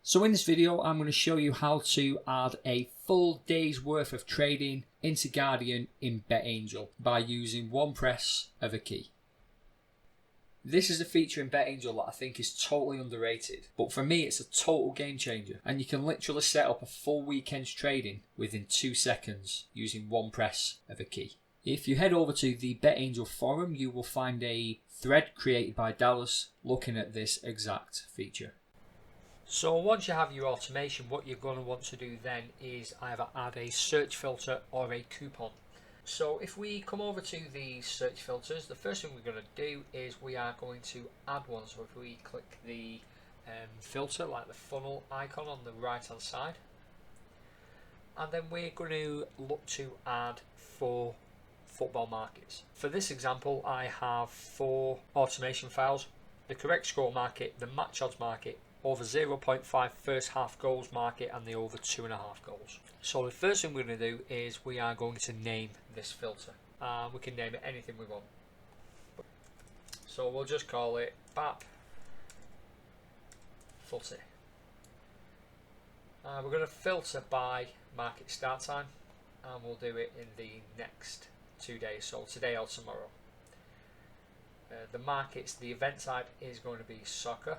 So in this video, I'm going to show you how to add a full day's worth of trading into Guardian in BetAngel by using one press of a key. This is a feature in BetAngel that I think is totally underrated, but for me it's a total game changer, and you can literally set up a full weekend's trading within 2 seconds using one press of a key. If you head over to the BetAngel forum, you will find a thread created by Dallas looking at this exact feature. So once you have your automation, what you're going to want to do then is either add a search filter or a coupon. So if we come over to the search filters, the first thing we're going to do is we are going to add one. So if we click the filter, like the funnel icon on the right hand side, and then we're going to look to add 4 football markets. For this example, I have 4 automation files: the correct score market, the match odds market, over 0.5 first half goals market, and the over 2.5 goals. So the first thing we're going to do is we are going to name this filter. We can name it anything we want. So we'll just call it BAP Footy. We're going to filter by market start time, and we'll do it in the next 2 days, so today or tomorrow. The markets, the event type is going to be soccer.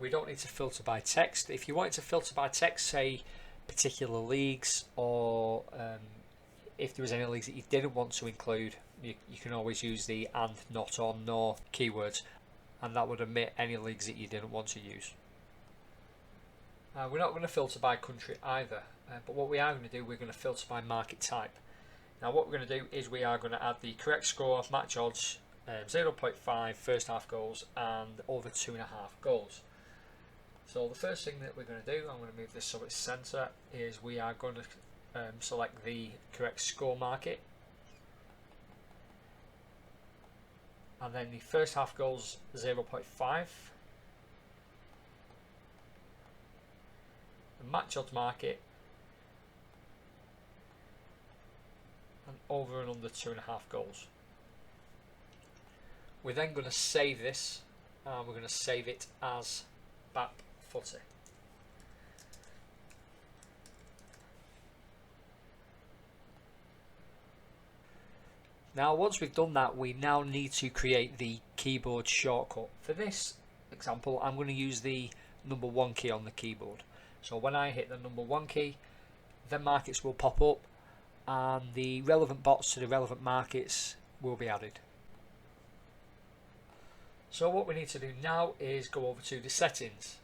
We don't need to filter by text. If you wanted to filter by text, say particular leagues, or if there was any leagues that you didn't want to include, you can always use the and, not, or nor keywords, and that would omit any leagues that you didn't want to use. We're not going to filter by country either, but what we are going to do, we're going to filter by market type. Now what we're going to do is we are going to add the correct score, match odds, 0.5 first half goals, and over 2.5 goals. So the first thing that we're going to do, I'm going to move this so it's centre, is we are going to select the correct score market, and then the first half goals 0.5, the match odds market, and over and under 2.5 goals. We're then going to save this, and we're going to save it as BAP Footy. Now once we've done that, we now need to create the keyboard shortcut. For this example, I'm going to use the number 1 key on the keyboard. So when I hit the number 1 key, the markets will pop up and the relevant bots to the relevant markets will be added. So what we need to do now is go over to the settings.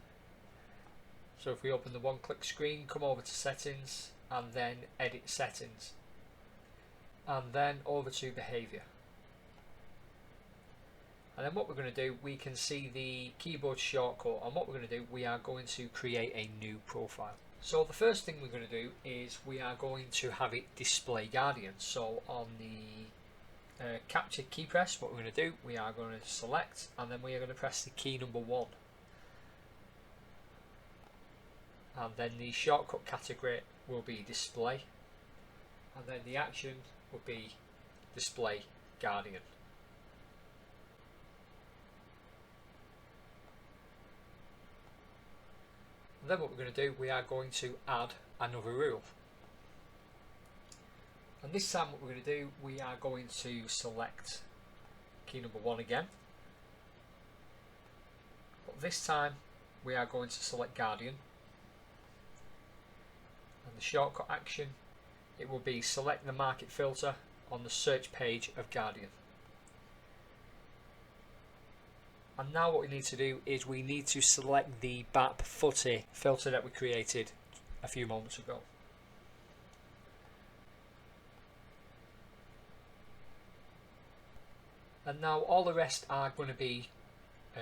So if we open the one-click screen, come over to settings, and then edit settings, and then over to behavior. And then what we're going to do, we can see the keyboard shortcut, and what we're going to do, we are going to create a new profile. So the first thing we're going to do is we are going to have it display Guardian. So on the capture key press, what we're going to do, we are going to select, and then we are going to press the key number 1. And then the shortcut category will be display, and then the action will be display Guardian. And then what we're going to do, we are going to add another rule. And this time what we're going to do, we are going to select key number 1 again. But this time we are going to select Guardian. And the shortcut action, it will be select the market filter on the search page of Guardian. And now what we need to do is we need to select the BAP Footy filter that we created a few moments ago. And now all the rest are going to be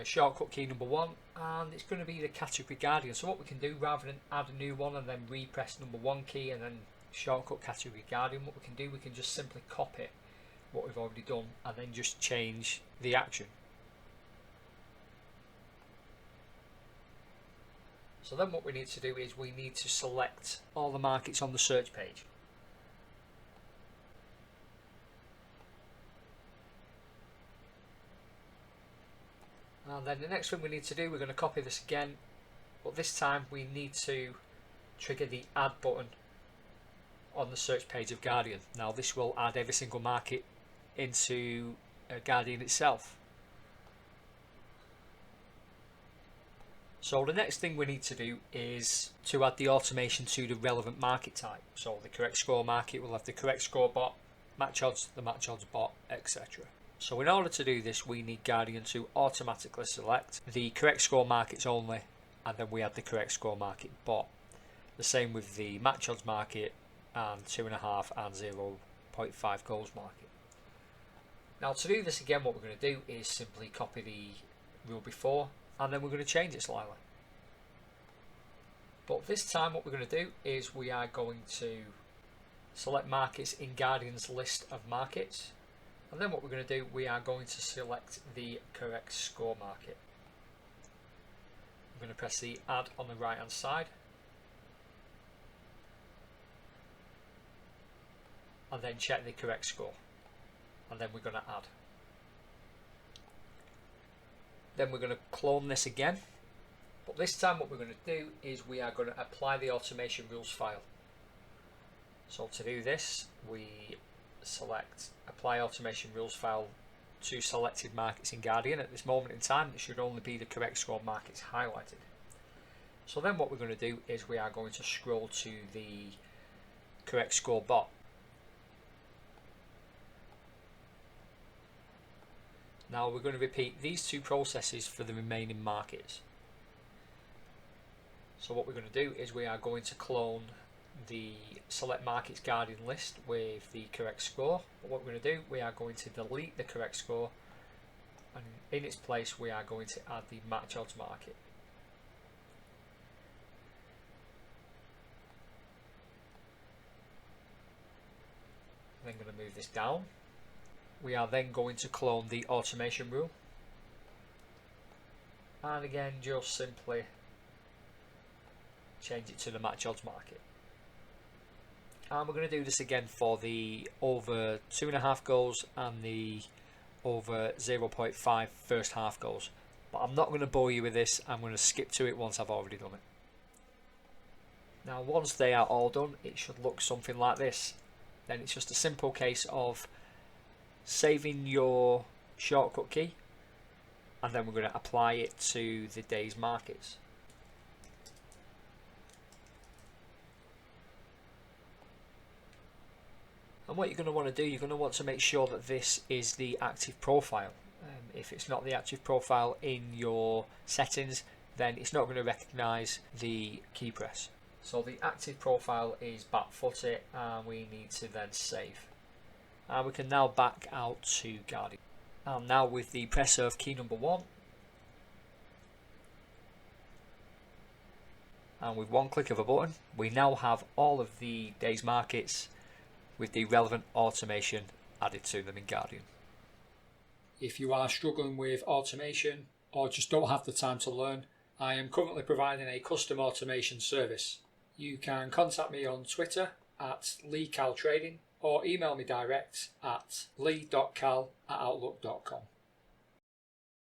shortcut key number 1, and it's going to be the category Guardian. So what we can do, rather than add a new one and then repress number 1 key and then shortcut category Guardian, what we can do, we can just simply copy what we've already done and then just change the action. So then what we need to do is we need to select all the markets on the search page. And then the next thing we need to do, we're going to copy this again, but this time we need to trigger the add button on the search page of Guardian. Now this will add every single market into Guardian itself. So the next thing we need to do is to add the automation to the relevant market type. So the correct score market will have the correct score bot, match odds, the match odds bot, etc. So in order to do this, we need Guardian to automatically select the correct score markets only, and then we add the correct score market bot. The same with the match odds market and 2.5 and 0.5 goals market. Now to do this again, what we're going to do is simply copy the rule before, and then we're going to change it slightly. But this time what we're going to do is we are going to select markets in Guardian's list of markets, and then what we're going to do, we are going to select the correct score market. I'm going to press the add on the right hand side, and then check the correct score, and then we're going to add. Then we're going to clone this again, but this time what we're going to do is we are going to apply the automation rules file. So to do this, we select apply automation rules file to selected markets in Guardian. At this moment in time, it should only be the correct score markets highlighted. So then what we're going to do is we are going to scroll to the correct score bot. Now we're going to repeat these two processes for the remaining markets. So what we're going to do is we are going to clone the select markets Guardian list with the correct score. But what we're going to do, we are going to delete the correct score, and in its place we are going to add the match odds market. I'm then going to move this down. We are then going to clone the automation rule, and again just simply change it to the match odds market. And we're going to do this again for the over 2.5 goals and the over 0.5 first half goals. But I'm not going to bore you with this, I'm going to skip to it once I've already done it. Now once they are all done, it should look something like this. Then it's just a simple case of saving your shortcut key, and then we're going to apply it to the day's markets. And what you're going to want to do, you're going to want to make sure that this is the active profile. If it's not the active profile in your settings, then it's not going to recognise the key press. So the active profile is back footed, and we need to then save. And we can now back out to Guardian. And now with the press of key number 1, and with one click of a button, we now have all of the day's markets with the relevant automation added to them in Guardian. If you are struggling with automation or just don't have the time to learn, I am currently providing a custom automation service. You can contact me on Twitter at LeeCalTrading or email me direct at lee.cal@outlook.com.